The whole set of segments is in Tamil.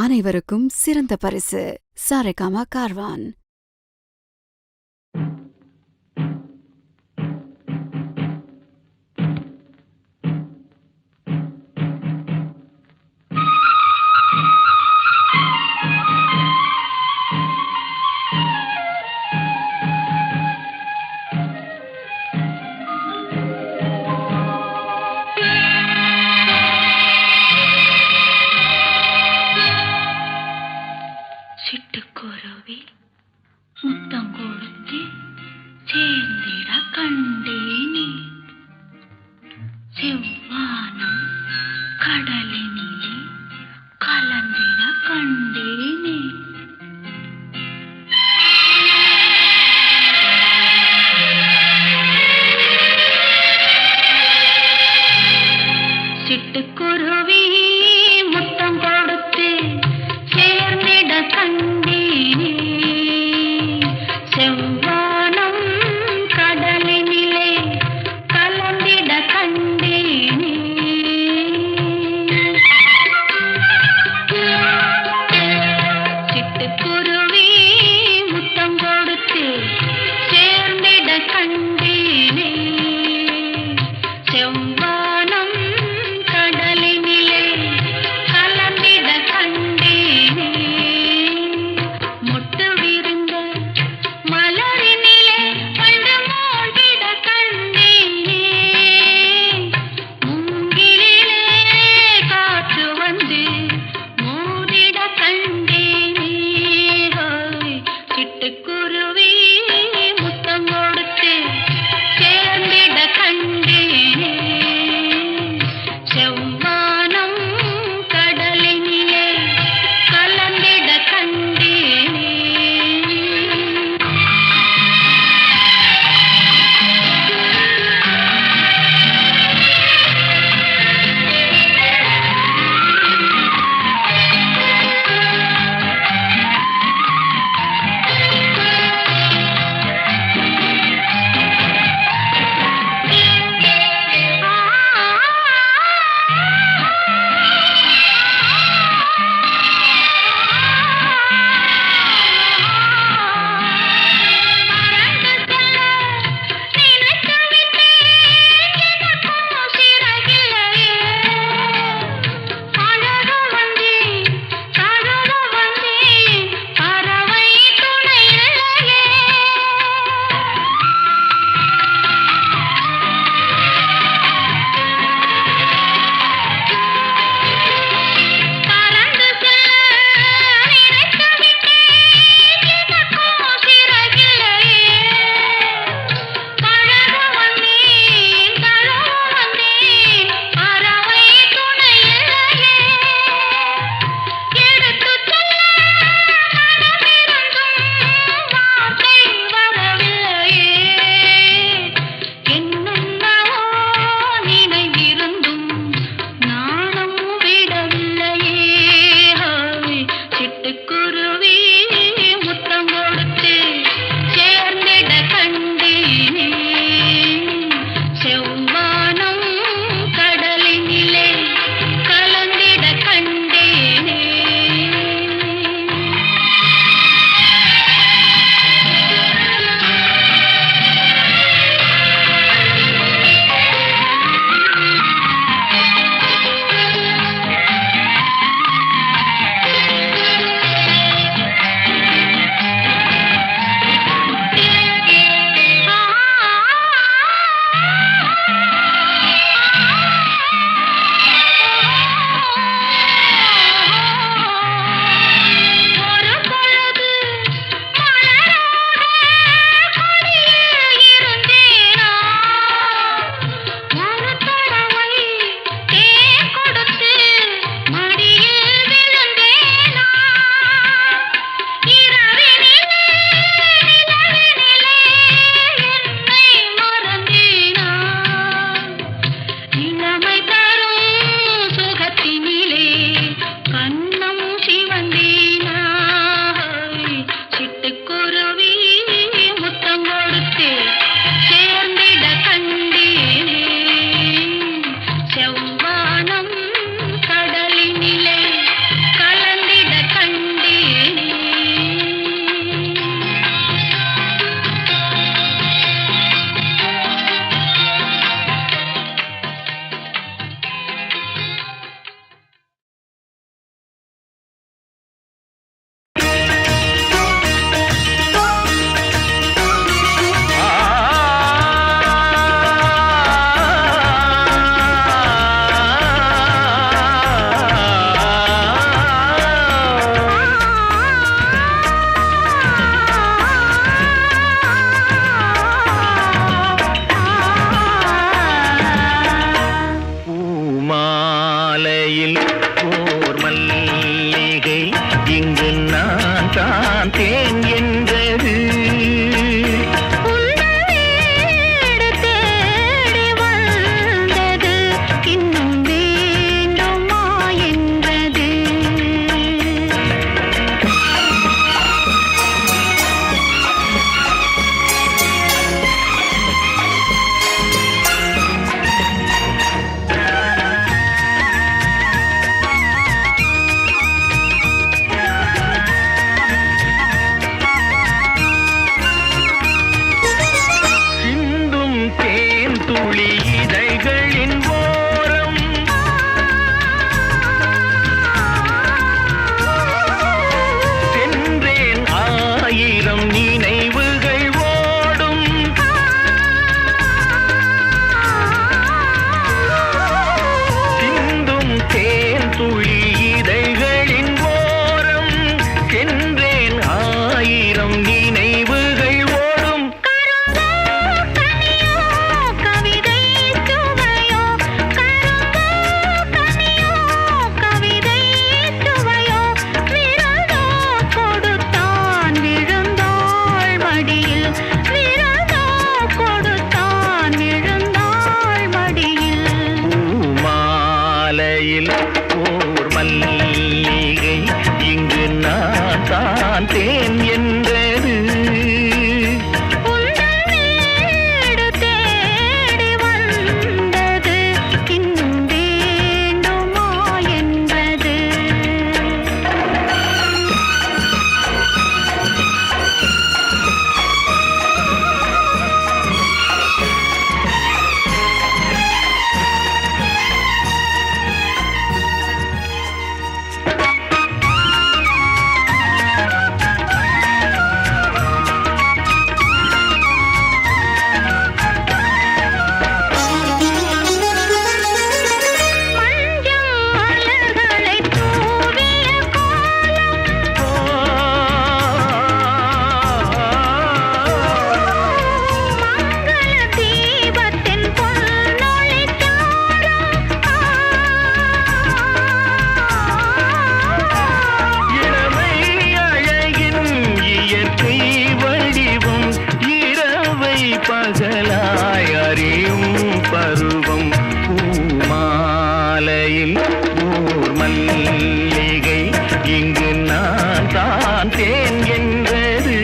அனைவருக்கும் சிறந்த பரிசு சாரேகாமா கார்வான். சிட்டுக்குருவி முத்தம் கொடுத்து சேர்ந்திட கண்டேனே, செவ்வானம் கடலினிலே கலந்திட கண்டேனே. சிட்டுக்குருவி முத்தம் கொடுத்து சேர்ந்திட கண்டேனே, இங்கு நான் தான் தேன் என்றது.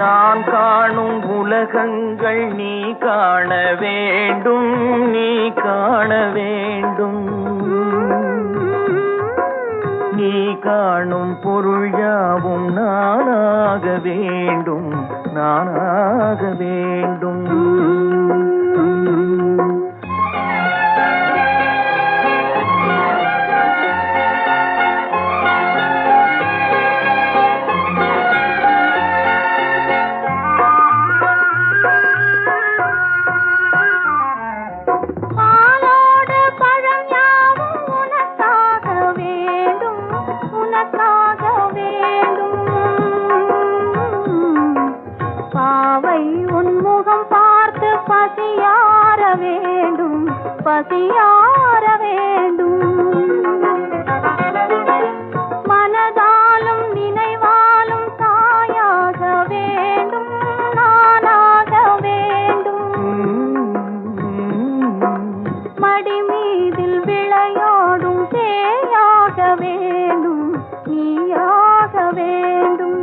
நான் காணும் உலகங்கள் நீ காண வேண்டும், நீ காண வேண்டும். நீ காணும் பொருள் யாவும் நானாக வேண்டும், நானாக வேண்டும். பசியார வேண்டும். மனதாலும் நினைவாலும் தாயாக வேண்டும், நானாக வேண்டும். மடி மீதில் விளையாடும் தேயாக வேண்டும், நீயாக வேண்டும்.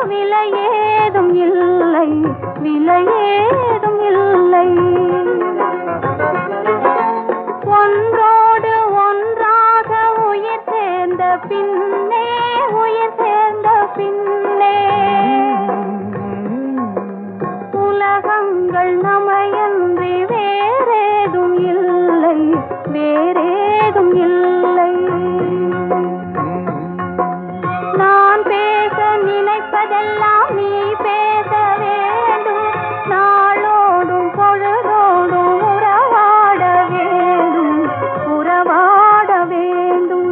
விலையேதும் இல்லை, விலையேதும் இல்லை. ஒன்றோடு ஒன்றாக உயிர் சேர்ந்த பின்னே, உயிர் சேர்ந்த பின்னே உலகங்கள் நமையன்றி வேறேதும் இல்லை, வேறேதும் இல்லை. நான் பேச நினைப்பதெல்லாம் நீ பேச வேண்டும், நாளோடும் பொழுதோடும் உறவாட வேண்டும், உறவாட வேண்டும்.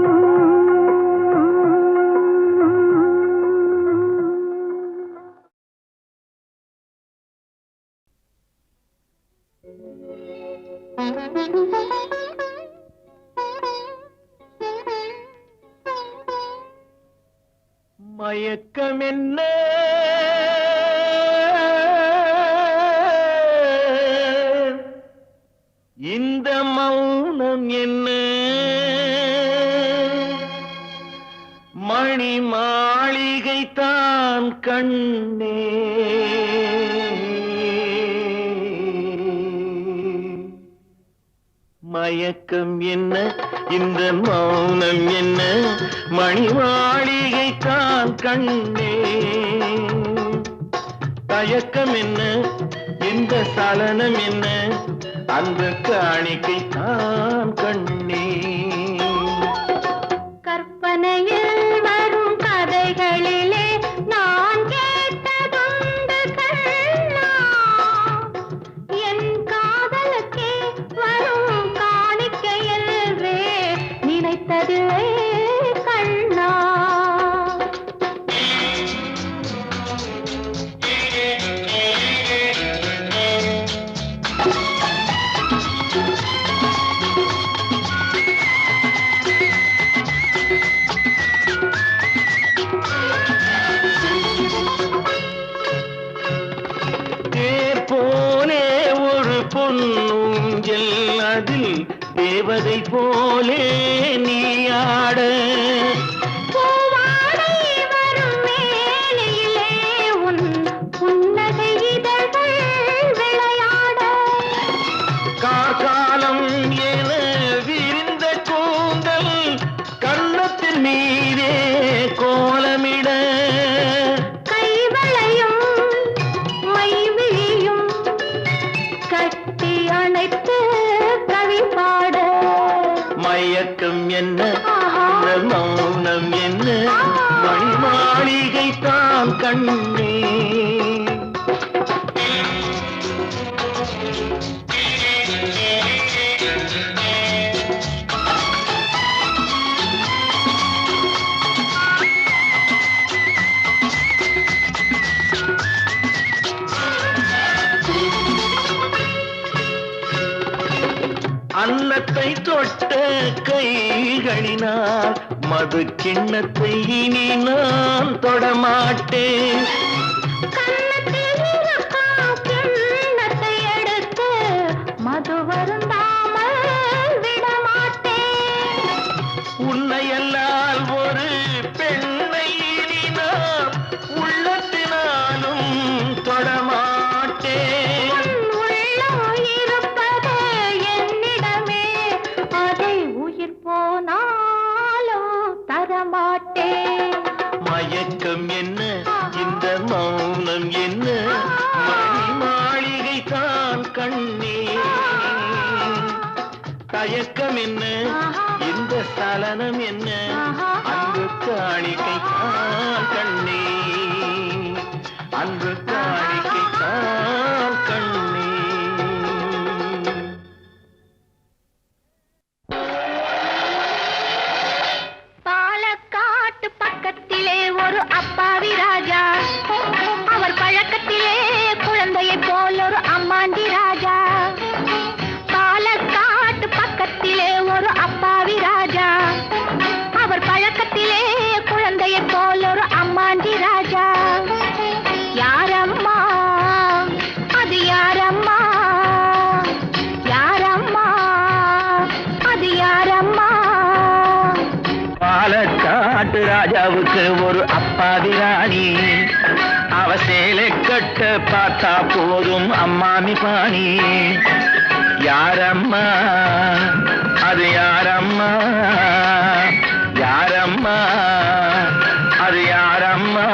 மயக்கம் என்ன, இந்த மௌனம் என்ன, மணி மாளிகை தான் கண்ணே. மயக்கம் என்ன, இந்த மௌனம் என்ன, மணி மாளிகை தான் கண்ணே. தயக்கம் என்ன, இந்த சலனம் என்ன, அந்த காணிக்கை தான் கண்ணே. கற்பனையில் வரும் கதைகளிலே நான் கேட்டதுண்டு கண்ணா, என் காதலுக்கே வரும் காணிக்கையல்வே நினைத்தது கண்ணா. போலே நீ ஆட பூவாடை வரும் மேனியிலே உன் புன்னகை இதழ்கள் விளையாட கார்காலம் என விரிந்த கூந்தல் கன்னத்தின் மீதே கோலமிட கைவளையும் மைவிழியும் கட்டி அணைத்து கவி பாட மயக்கம் என்ன இந்த மௌனம் என்ன மணி மாளிகை தான் கண்ணே அன்னத்தை தொட்ட கைகளினால் மது கிண்ணத்தை இனி நான் தொடமாட்டேன் கன்னத்தில் இருக்கும் கிண்ணத்தை எடுத்து மது வருந்தாமல் விடமாட்டேன் உன்னையல்லால் ஒரு பெண்ணை இனி நான் உள்ளத்தினாலும் தொடமாட்டேன் உள்ளம் இருப்பது என்னிடமே அதை உயிர் போனாலும் தரமாட்டேன் மயக்கம் என்ன இந்த மௌனம் என்ன மணி மாளிகை தான் கண்ணே தயக்கம் என்ன இந்த சலனம் என்ன அன்பு காணிக்கை தான் கண்ணே அன்பு காணிக்கை தான் கண்ணே பாலக்காட்டு பக்கத்திலே ஒரு அப்பாவி ராஜா அவர் பழக்கத்திலே குழந்தையை போல் ஒரு அம்மாண்டி ராஜா பாலக்காட்டு பக்கத்திலே ஒரு அப்பாவி ராஜா அவர் பழக்கத்திலே குழந்தையை போல் ஒரு அம்மாண்டி ராஜா யாரம்மா அது யாரம்மா யாரம்மா அது யாரம்மா பாலக்காட்டு ராஜாவுக்கு ஒரு அப்பாவி ராணி அவ சேலை கட்ட பார்த்தா போதும் அம்மாமி பாணி யாரம்மா அது யாரம்மா யாரம்மா அது யாரம்மா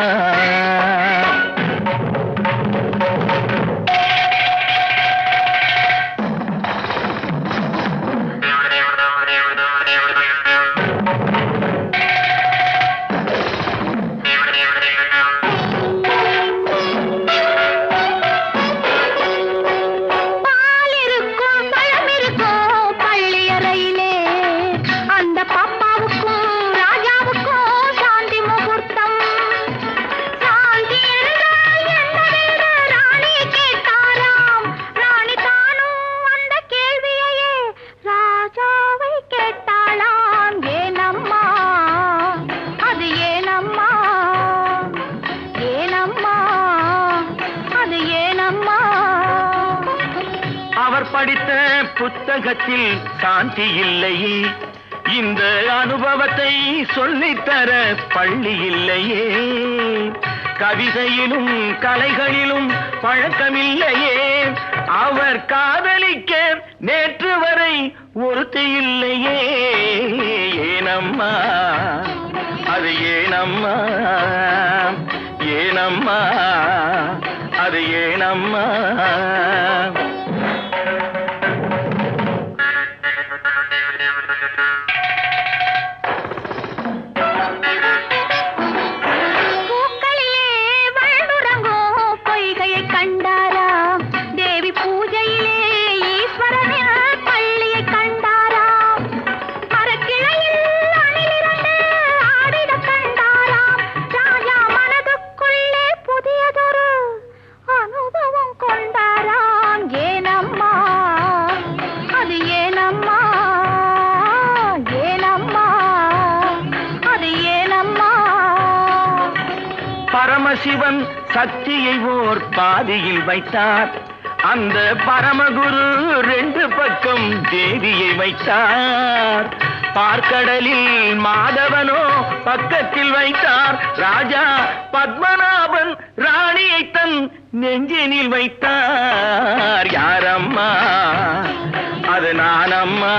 பால் இருக்கும் பழம் இருக்கும் பள்ளியறையிலே அந்த பாப்பாவுக்கும் ராஜாவுக்கும் சாந்தி முகூர்த்தம் சாந்தி என்றால் என்னவென்று ராணி கேட்டாராம் ராணி தானும் அந்த கேள்வியையே ராஜாவை கேட்டாளாம் ஏனம்மா அது ஏனம்மா ஏனம்மா அது ஏனம்மா அவர் படித்த புத்தகத்தில் சாந்தி இல்லையே இந்த அனுபவத்தை சொல்லித்தர பள்ளி இல்லையே கவிதையிலும் கலைகளிலும் பழக்கமில்லையே அவர் காதலிக்க நேற்று வரை ஒருத்தி இல்லையே ஏனம்மா அது ஏனம்மா ஏனம்மா அது ஏனம்மா பூக்களிலே வள்ளுறங்கும் பொய்கையை கண்டாராம் தேவி பூஜையிலே ஈஸ்வரனின் பள்ளியை கண்டாராம் மரக்கிளையில் அணிலிரண்டு ஆடிட கண்டாராம் ராஜா மனதுக்குள்ளே புதியதொரு அனுபவம் கொண்டாராம் ஏனம்மா அது ஏனம்மா ஏனம்மா அது ஏனம்மா பரமசிவன் சக்தியை ஓர் பாதியில் வைத்தார் அந்த பரமகுரு ரெண்டு பக்கம் தேவியை வைத்தார். பார்க்கடலில் மாதவனோ பக்கத்தில் வைத்தார். ராஜா பத்மநாபன் ராணியை தன் நெஞ்சினில் வைத்தார். யாரம்மா அது நானம்மா,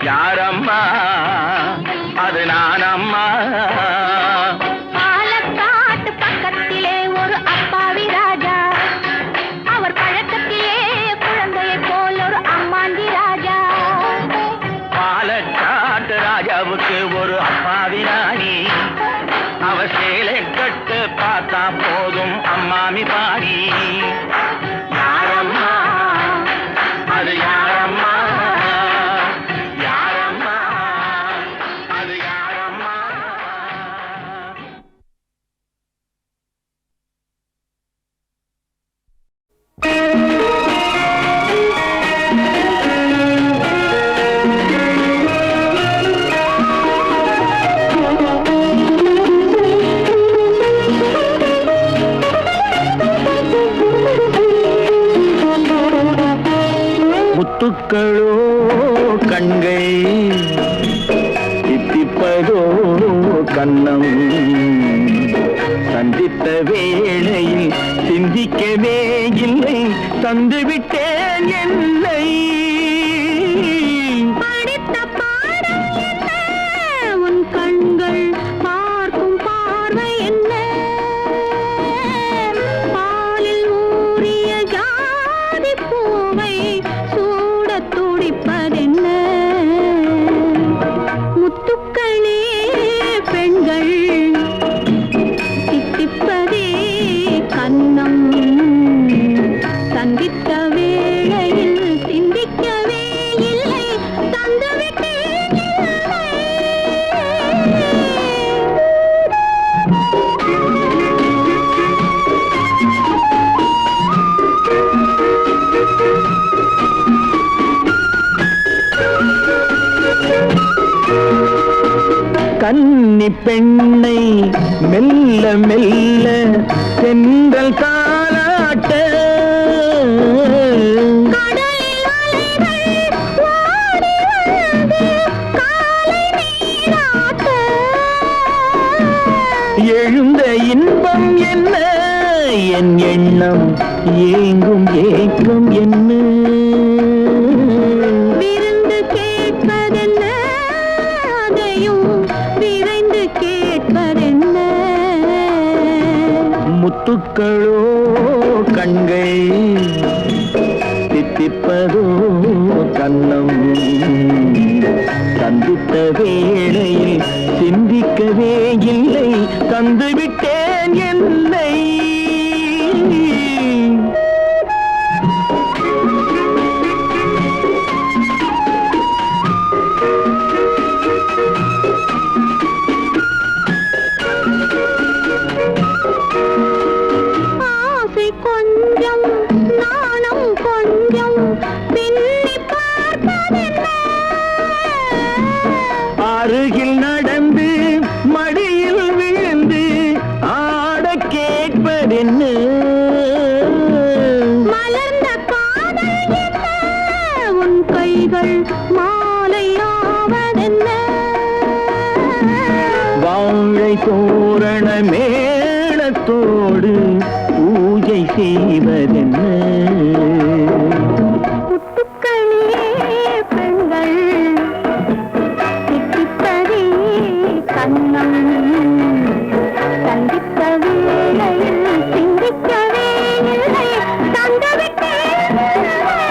யாரம்மா அது நானம்மா. பாலக்காட்டு பக்கத்திலே ஒரு அப்பாவி ராஜா, அவர் பழக்கத்திலே குழந்தையை போல் ஒரு அம்மாண்டி ராஜா. பாலக்காட்டு ராஜாவுக்கு ஒரு அப்பாவி ராணி, அவ சேலை கட்டு பார்த்தா போதும் அம்மாமி பாடி. யாரம்மா அது யாரம்மா, யாரம்மா அது யாரம்மா. முத்துக்களோ கண்கை, தித்திப்பதோ கண்ணம். சந்தித்த வேளையில் சிந்திக்கவே இல்லை, தந்துவிட்டேன் என்னை. படித்த பாடம் என்ன, உன் கண்கள் பார்க்கும் பார்வை என்ன, பாலில் ஊறிய ஜாதி பூவை சூட துடிப்பதென்ன. முத்துக்களே பெண்கள், தித்திப்பதே கண்ணம். சந்தித்த வேளையில் சிந்திக்கவே இல்லை, தந்துவிட்டேன் இல்லை. கன்னி பெண்ணை மெல்ல மெல்ல சென்றல் காலாட்ட, கடலில் அலைகள் ஓடி வந்து காலை நீராட்ட. எழுந்த இன்பம் என்ன, என் எண்ணம் ஏங்கும் ஏக்கம் என்ன. விருந்து கேட்பதென்ன, அதையும் விரைந்து கேட்பதென்ன. முத்துக்களோ கண்கை, தித்திப்பதோ கண்ணம். சந்தித்த வேளையில் சிந்திக்கவே இல்லை, தந்துவிட்டேன் என்னை. ஆசை கொஞ்சம், நாணம் கொஞ்சம், பின்னி பார்ப்பதென்ன. அருகில் நடந்து மடியில் விழுந்து ஆட கேட்பதென்ன. மலர்ந்த காதல் என்ன, உன் கைகள் மாலையாவதென்ன. வாழை தோரண மேளத்தோடு பூஜை செய்வதென்ன. முத்துக்களே பெண்கள், தித்திப்பதே கண்ணம். சந்தித்த வேளையில் சிந்திக்கவே இல்லை, தந்துவிட்டேன் இல்லை.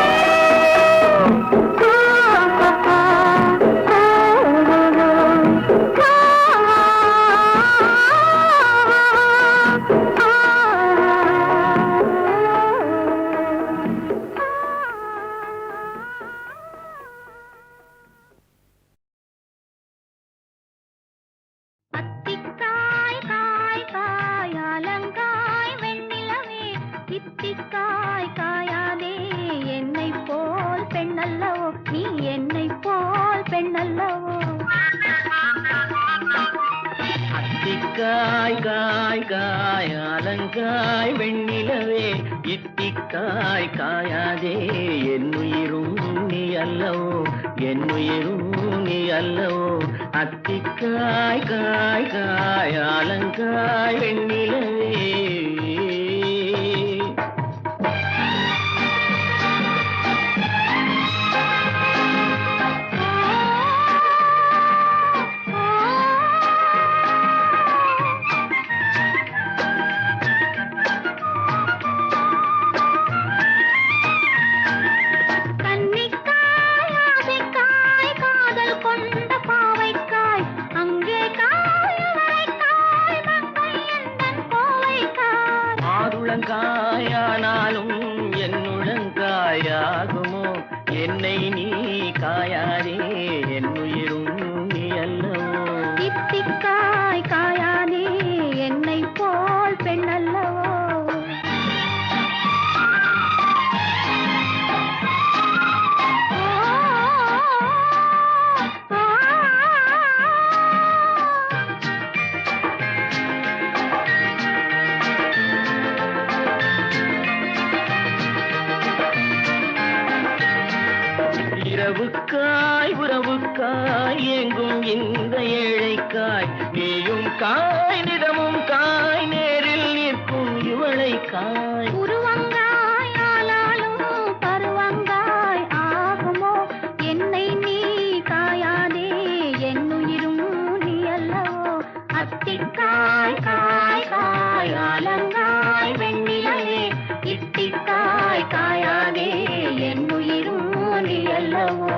அத்திக்காய் காய் காய் அலங்காய் வெண்ணிலவே, இத்திக்காய் காயாதே என்னை போல் பெண்ணல்லவோ, நீ என்னை போல் பெண்ணல்லவோ. அத்திக்காய் காய் காய் அலங்காய் வெண்ணிலவே இத்திக்காய் காயாதே என்னுயிரும் நீ அல்லவோ என்னுயிரும் நீ அல்லவோ அத்திக்காய் காய் காய் அலங்காய் வெண்ணிலவே காயானாலும் என்னுழங்காயாகுமோ என்னை நீ காயாதே என்னுயிரும் நீ அல்லவோ இத்திக்காய் காயாதே என்னை போல் பெண் அல்லவோ உறவுக்காய் உறவுக்காய் எங்கும் இந்த ஏழைக்காய் நீயும் காய் நிறமும் காய் நேரில் நிற்கும் இவளை காய் உருவங்காய் ஆளாலும் பருவங்காய் ஆகுமோ என்னை நீ காயாதே என்னுயிரும் நீ அல்லவோ அத்திக்காய் காய் காய் அலங்காய் வெண்ணிலவே இத்திக்காய் காயாதே என்னுயிரும் நீ அல்லவோ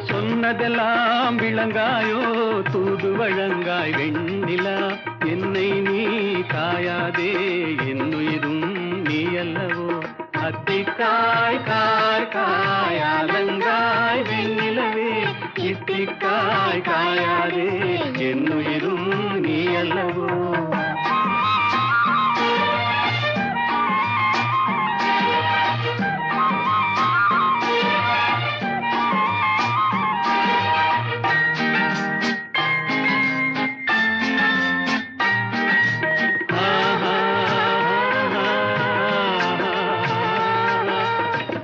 சொன்னதெல்லாம் விளங்காயோ தூது வழங்காய் வெண்ணிலா என்னை நீ காயாதே என்னுயிரும் நீ அல்லவோ அத்திக்காய் காய் காய் அலங்காய் வெண்ணிலவே இத்திக்காய் காயாதே என்னுயிரும் நீ அல்லவோ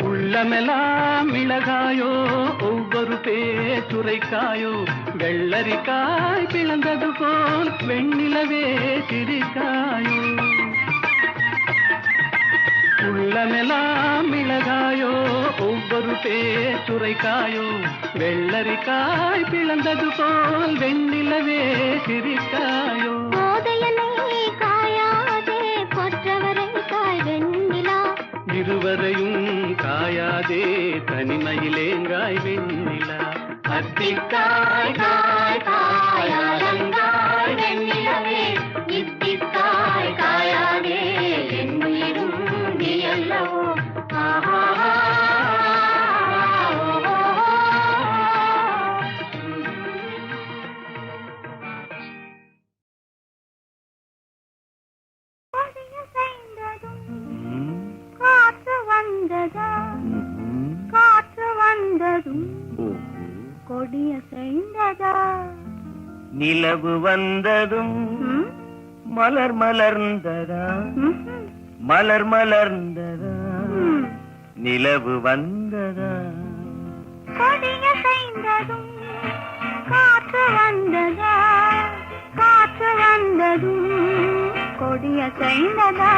உள்ளமெல்லாம் மிளகாயோ ஒவ்வொரு பேச்சுரைக்காயோ வெள்ளரிக்காய் பிளந்தது போல் வெண்ணிலவே சிரிக்காயோ உள்ளமெல்லாம் மிளகாயோ ஒவ்வொரு பேச்சுரைக்காயோ வெள்ளரிக்காய் பிளந்தது போல் வெண்ணிலவே சிரிக்காயோ இருவரையும் காயாதே தனிமையிலேங்காய் வெண்ணிலா அத்திக்காய் காய் காய் அலங்காய் வெண்ணிலவே இத்திக்காய் காயாதே என்னுயிரும் நீ அல்லவோ காற்று வந்ததும் கொடிய செய்ததா நிலவு வந்ததும் மலர் மலர்ந்ததா மலர் மலர்ந்ததா நிலவு வந்ததா கொடிய செய்ததும் காற்று வந்ததா காற்று வந்ததும் கொடிய செய்ததா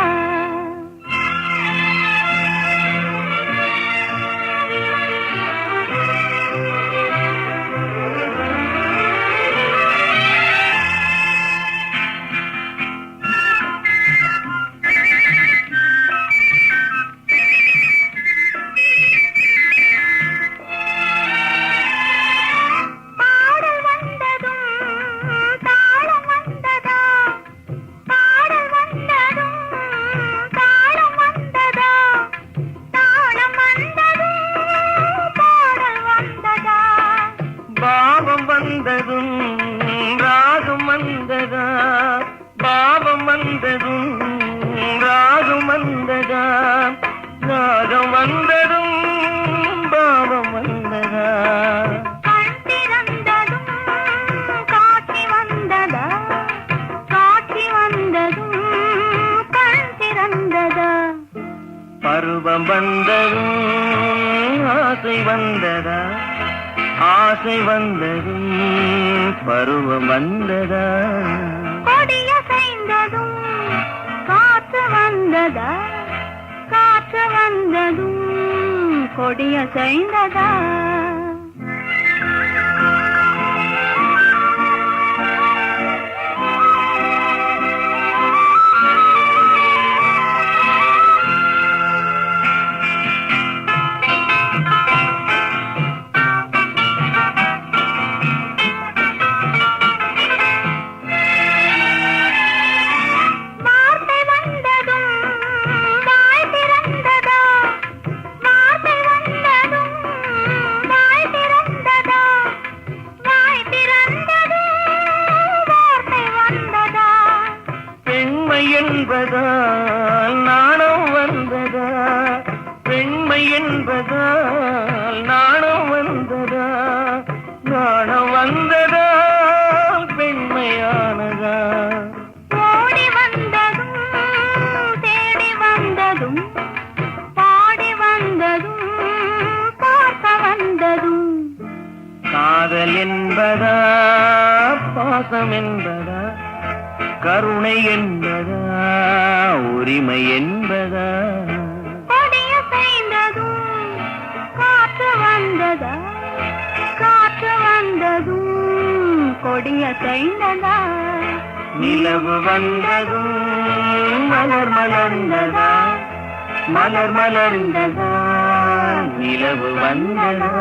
பருவம் வந்ததும் ஆசை வந்ததா, ஆசை வந்ததும் பருவம் வந்ததா, கொடிய செய்ததும் காற்று வந்ததா, காற்று வந்ததும் கொடிய செய்ததா. என்பதால் நாணம் வந்ததா, பெண்மை என்பதால் நாணம் வந்ததா, நாணம் வந்ததால் பெண்மையானதா. ஓடி வந்ததும் தேடி வந்ததும் பாடி வந்ததும் பார்க்க வந்ததும், காதல் என்பதா பாசம் என்பதா, கருணை என்பதா உரிமை என்பதா, கொடிய செய்ததும் காற்று வந்ததா, காற்று வந்ததும் கொடிய செய்ததா. நிலவு வந்ததும் மலர் மலர்ந்ததா, மலர் மலர்ந்ததா, நிலவு வந்ததா.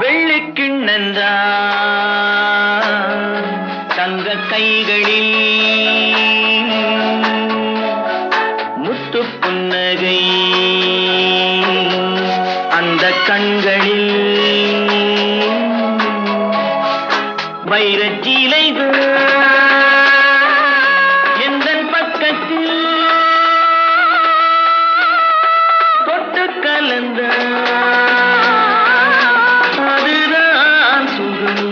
வெள்ளிக்கிண்ணந்தா தங்க கைகளில் முத்து புன்னகை, அந்த கண்களில் வைரச்சீலைகள் எந்தன் பக்கத்தில் தொட்டு கலந்த அதுதான் சுகம்.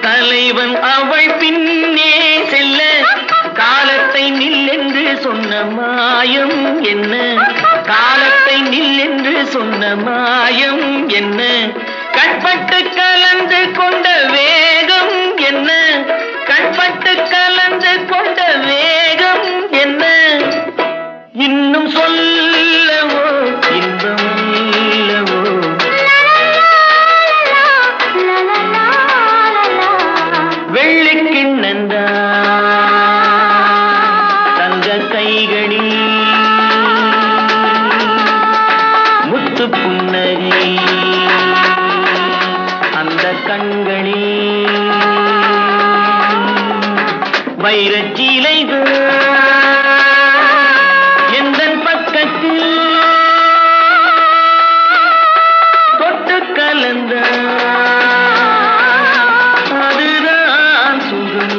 தலைவன் அவள் பின்னே செல்ல காலத்தை நில்லென்று சொன்ன மாயம் என்ன, காலத்தை நில்லென்று சொன்ன மாயம் என்ன, கண்பட்டு கலந்து கொண்ட வேகம் என்ன, கண்பட்டு கலந்து கொண்ட வேகம் என்ன, இன்னும் சொல்ல கிண்ணந்தா தங்க கைகளில் முத்து புன்னகை அந்த கண்களில் வைரச்சீலைகள் எந்தன் பக்கத்தில் தொட்டு கலந்த அதுதான் சுகம்.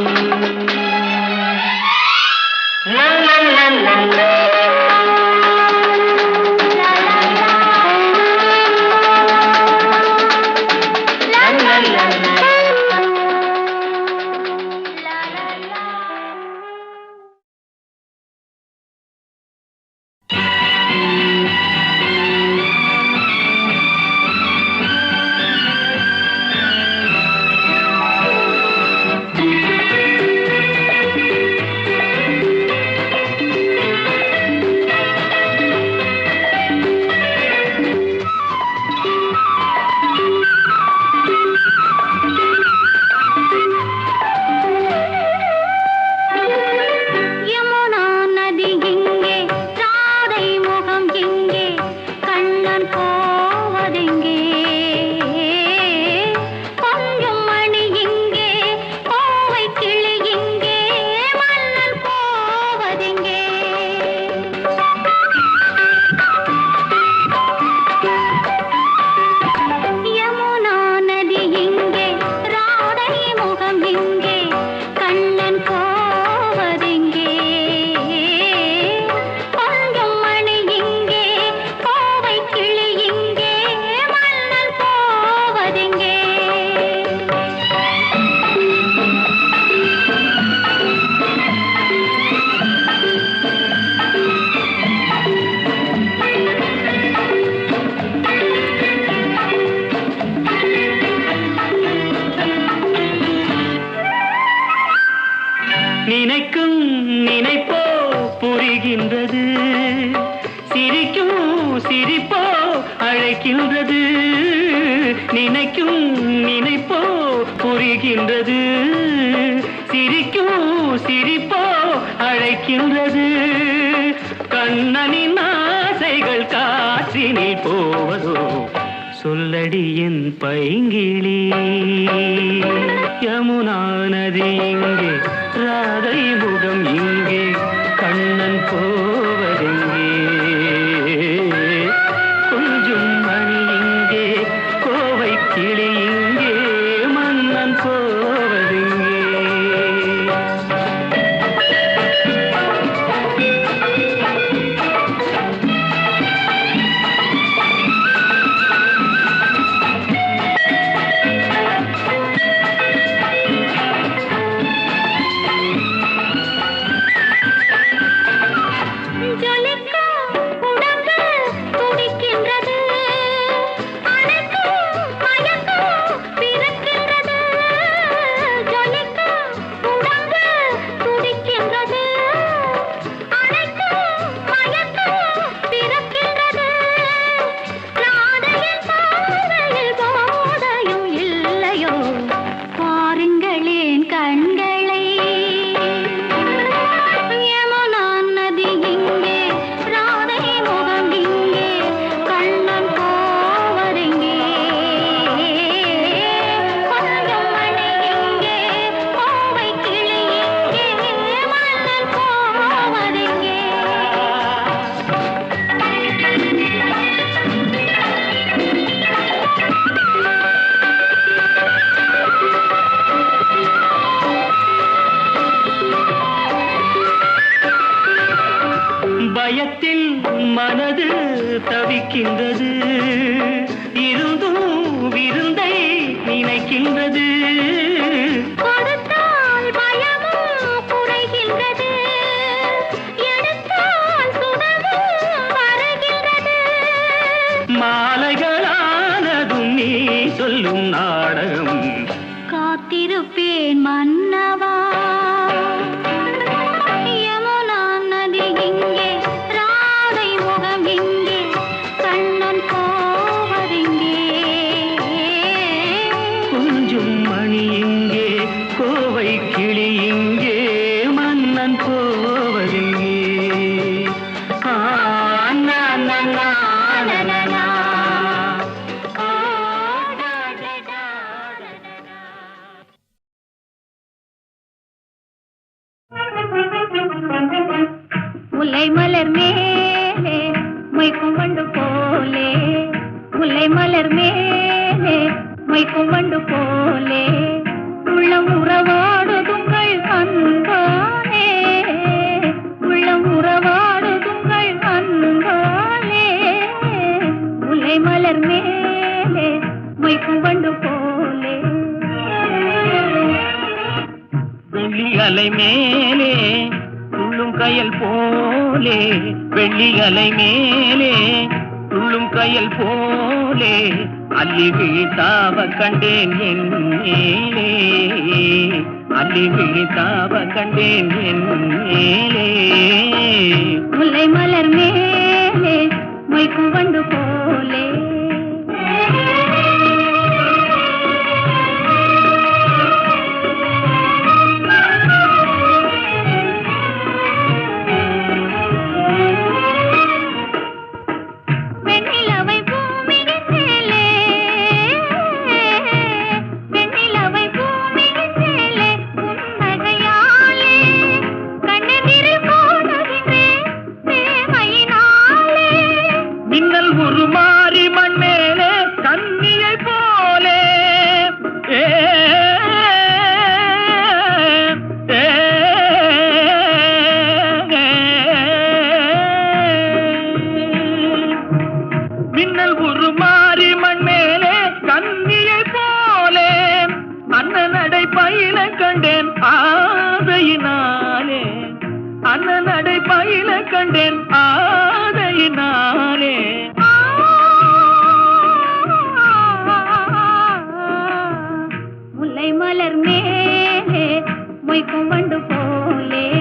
நினைக்கும் நினைப்போ புரிகின்றது, சிரிக்கும் சிரிப்போ அழைக்கின்றது. நினைக்கும் நினைப்போ புரிகின்றது, சிரிக்கும் சிரிப்போ அழைக்கின்றது. கண்ணனின் ஆசைகள் காற்றினில் போவதோ சொல்லடி என் பைங்கிளி. யமுனா நதி இங்கே, ராதை முகம் இங்கே, கண்ணன் போவதெங்கே? கொஞ்சம் மணி இங்கே, கோவை கிளி இங்கே, மன்னன் போவதெங்கே? பயத்தில் மனது தவிக்கின்றது, இருந்தும் விருந்தை நினைக்கின்றது. கொடுத்தால் பயமும் குறைகின்றது, எடுத்தால் சுகமும் வருகின்றது. மாலைகளானதும் நீ சொல்லும் நாடகம், காத்திருப்பேன் மன்னவா. கொஞ்சம் மணி இங்கே, கோவை கிளி முல்லை மலர் மேலே மொய்க்கும் வண்டு போலே, முல்லை மலர் மேலே மொய்க்கும் வண்டு போலே, உள்ளம் உறவாடுதுங்கள் அன்பாலே, உள்ளம் உறவாடுதுங்கள் அன்பாலே, முல்லை மலர் மேலே மொய்க்கும் வண்டு போலே. வெள்ளி அலை மேலே துள்ளும் கயல் போலே, வெள்ளி அலை மேலே துள்ளும் கயல் போலே, அள்ளி விழித்தாவ கண்டேன் என் மேலே, அள்ளி விழித்தாவ கண்டேன் என் மேலே. முல்லை மலர் மேலே மொய்க்கும் வண்டு போலே. முல்லை மலர் மேலே மொய்க்கும் வண்டு போலே.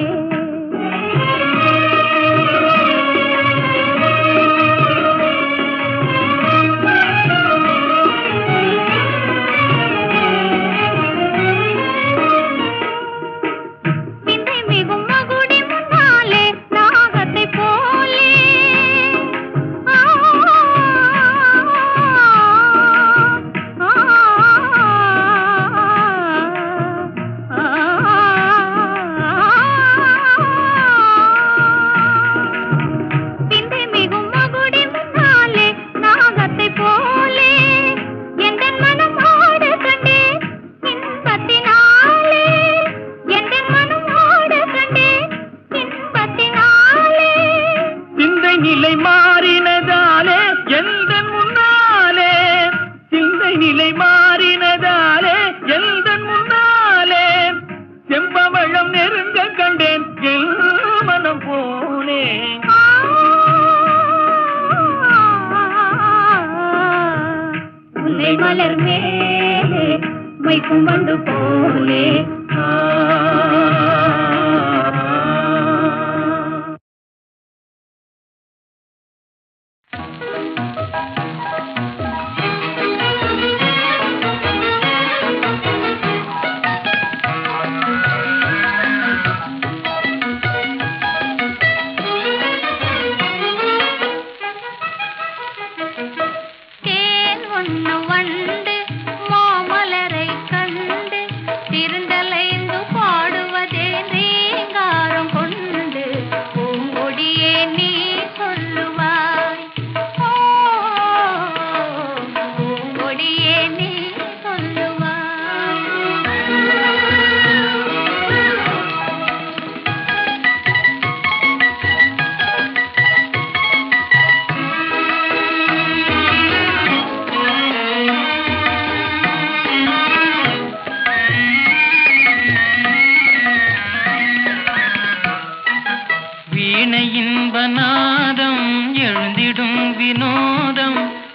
மலர் மேலே மொய்க்கும் வண்டு போலே.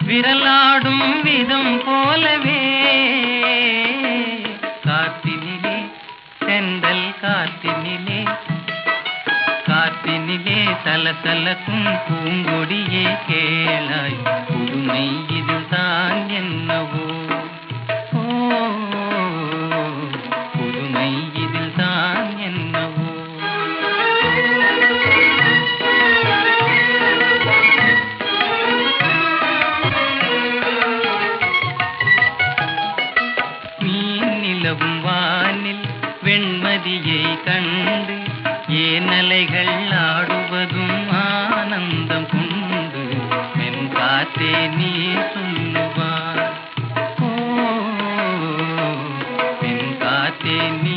விரலாடும் விதம் போலவே காத்தினிலே செந்தல் காத்தினிலே சலசலக்கும் பூங்கொடியே கேளாய் புதுமை இதுதான் என்னவோ புதுமை இதுதான் என்னவோ வெண்மதியை கண்டு ஏனலைகள் ஆடுவதும் ராசாத்தி நீ